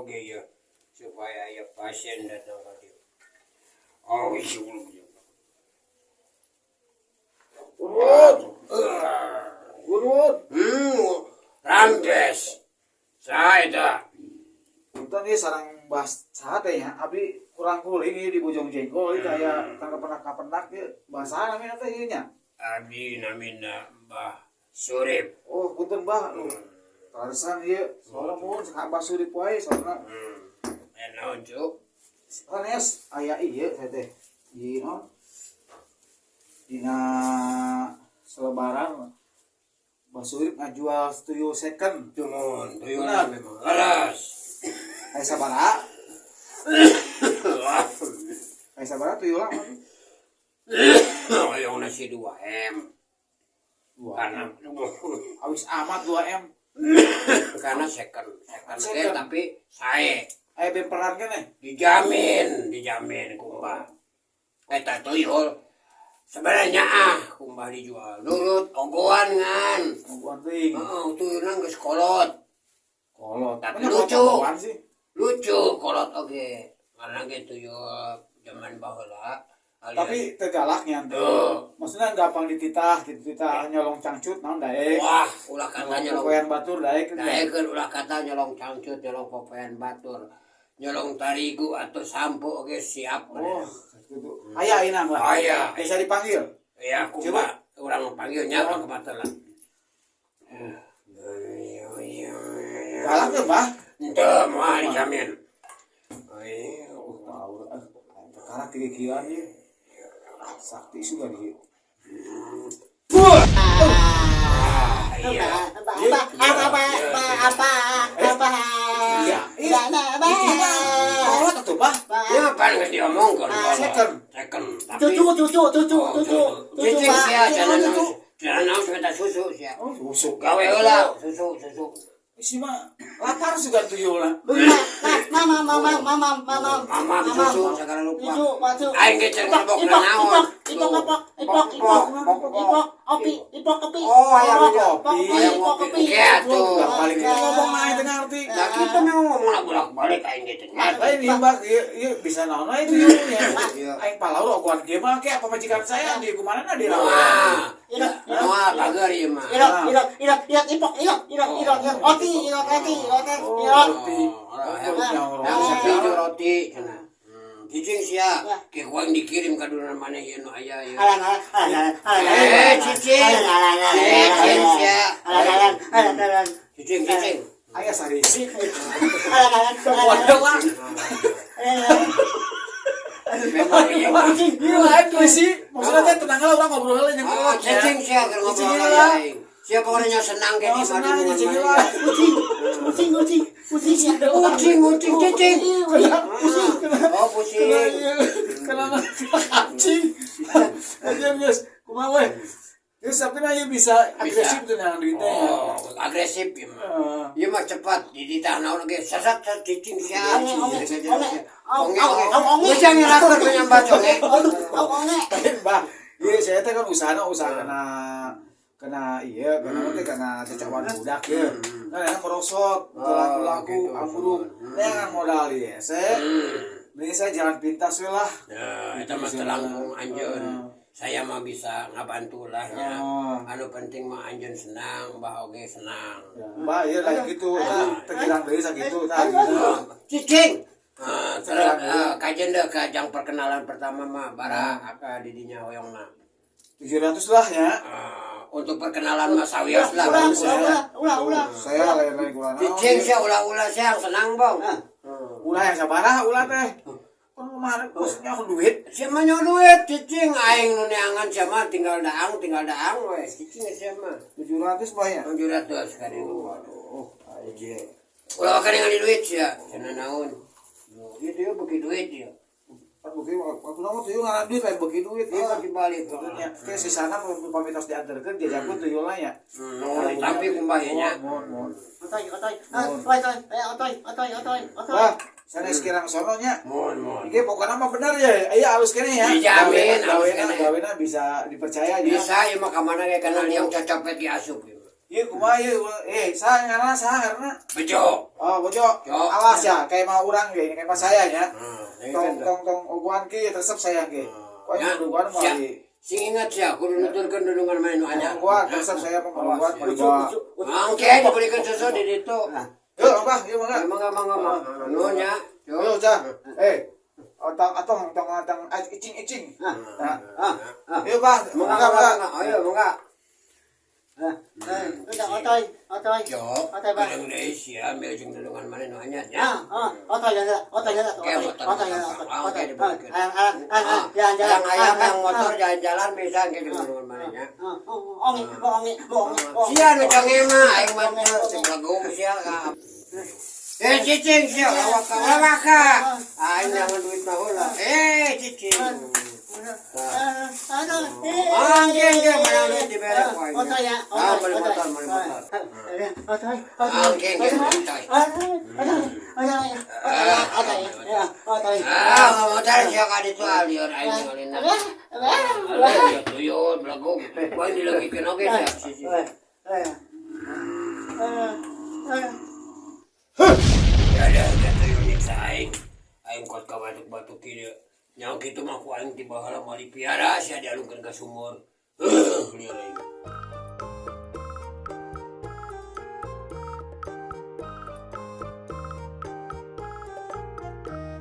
oke ya supaya ya pasien datang ke dia. Oh iya. Urut. Ramdes. Saya Kita nih sarang bahas sate ya. Abi kurang kuring ini di Bojong Jengkol itu aya tangga penak dia bahasa namanya teh ieu nya. Abi namina Mbah Surip. Oh, punten Mbah. Tarasan ieu soalna mun Abah Surip wae soalna. Enak cuk. Sanes aya ieu teh di non dina selebaran Mbah Surip ngajual tuyul second. Cuman tuyulna memang laras. Aya sabaraha? Aya sabaraha tuyul mah? Yang nasi 2M. Karena Awis amat 2M. karena second tapi saya Aya bemperan keneh. dijamin kumbah. Eta tuyul sebenarnya kumbah dijual nurut ogoan ngan. Ogoan teuing. Tuyulna geus kolot. Tapi lucu kolot oge. Karena ge tuyul zaman baheula. Tapi tegalaknya tuh. Maksudnya gampang dititah nyolong cangcut naon daek. Wah, ulah kata nyolong popoyan batur daek. Daekeun ulah kata nyolong cangcut, nyolong popoyan batur. Nyolong tarigu atau sampo oge siap. Oh, gitu. Aya ayeuna mah. Aya. Bisa dipanggil. Iya, kumaha urang panggilnya urang kebetulan. Galak teh, Mbah? Henteu moal dijamin. Sekarang 3 kiloan ieu. Sakti sudah di. Kolot atuh, Bah. Ya pan geus diomongkeun. Second. Cucu. Cicing sia jangan minta susu sia. Oh, susu. Gawe heula susu. Isi mah lapar juga tuyulna. Mama, susu segala lupa. Cucu. Aing ge cenah bokna naon. Ipok kopi. Oh, aya kopi. Kopi. Ya tuh. Balik ngomong mah teu ngarti. Lah kitu mah ngomong bolak-balik aing ge cenah. Lain nih Mbak, iya bisa naon we tuyulnya. Aing palaur ogohan ge mah ke pamajikan saya di kumaha di rawa. Moal pager ieu mah. Irok, ipok. Roti. Roti cenah. Cicing sia ke kuang dikirim ka dunan mana ieu nu aya ieu. Cicing. Aya sarisi. Iya lain tuh sih. Maksudnya teh tenang lah orang ngobrol heula jeung kolot. Cicing sia keur ngobrol aing. Siapa orangnya senang ke di mana cicing. Oh, pusing. Kenapa anjing? Aja guys, kumaha we? Geus sapina ieu bisa agresif teh nang duitnya. Oh, agresif ieu mah. Ieu mah cepat di tanah ge sasat cicing sia. Bisa ngelakuin penyambat conge. Mbah, ieu saya teh kan usaha kena cecawaan budak ya. Nah, yang merosot, laku ambruk. Dengan modal ieu ini saya jalan pintas we lah. Ya, eta mah telangkung anjeun. Saya mah bisa ngabantu lah nya. Anu penting mah anjeun senang, Mbah oge senang. Mbah ieu lain kitu, teh kirang deui sakitu tah gitu. Cicing. Terus kajen deh ke jang perkenalan pertama mah bara di dinya hoyongna. 700 lah ya. Untuk perkenalan mas sawios lah. Ulah. Saya lain-lain kurang. Cicing sia ulah-ulah sia senang bang. Ulah yang sabaraha ulah teh. Kan kemarin maksudnya aku duit. Sia mah nyawa duit cicing aing nu neangan sia mah tinggal daang we. Cicing sia mah 700 Mbah ya. 700 kali. Waduh, aja. Ulah kali ngali duit sia. Cenah naon. Gitu ya bagi duit ya. Bagi waktu nama tuh ngaran duit lain bagi duit ya bagi balik ya ke sisana pamitos diantarkeun jajakeun teh lah ya. Tapi kumbahnya. Otoy. Sanes kirang sono nya. Mohon. Iki pokona mah bener ya. Aya alus kene ya. Dijamin gawena bisa dipercaya ya. Bisa ieu mah ka mana ge kana liang cocopet diasup. Ieu kumaha ieu? Saha ngaranna? Bejo. Oh, bojo. Jo. Awas ya, kayak mau urang ge, kayak mah saya nya. Tong Tong oguan ki resep saya ge. Kok yang oguan mah di sing ingat siya, kudu nuturkeun dudungan main nu anyar. oguan resep saya mah oguan mah. Angke diberikan susu di ditu. Yuk, Abah, yuk mangga. Mangga. Nunya. Yuk, Cah. Atong icing. Yuk, Bah. Mangga. Ayo, mangga. Otoy. Jo, Otoy, Bah. kadang deui sia ambil jeung dudungan main nu anyar Ya, nya. otoy ya. Oke, Jalan. Yang ayam yang motor jalan-jalan bisa ke dudungan main nya. Ongi. Sia nu canggih mah aing mah sing lagu sia ka. Cicing sia lawak ka. Aing jangan duit mah heula. Cicing. Anjing ge mana duit dibere ku aing. Otoy ya. Beli motor. Otoy. Anjing ge motor. Otoy. Motor sia ka ditu alieur aing ngalina. Tuyul lagu. Poin dilagikeun oge sia cicing. Ada tuyul nyiksa aing. Aing kuat ka batuk-batuk kieu. Nyawa kitu mah ku aing tiba heula mali piara sia dialungkeun ka sumur. Lieur aing.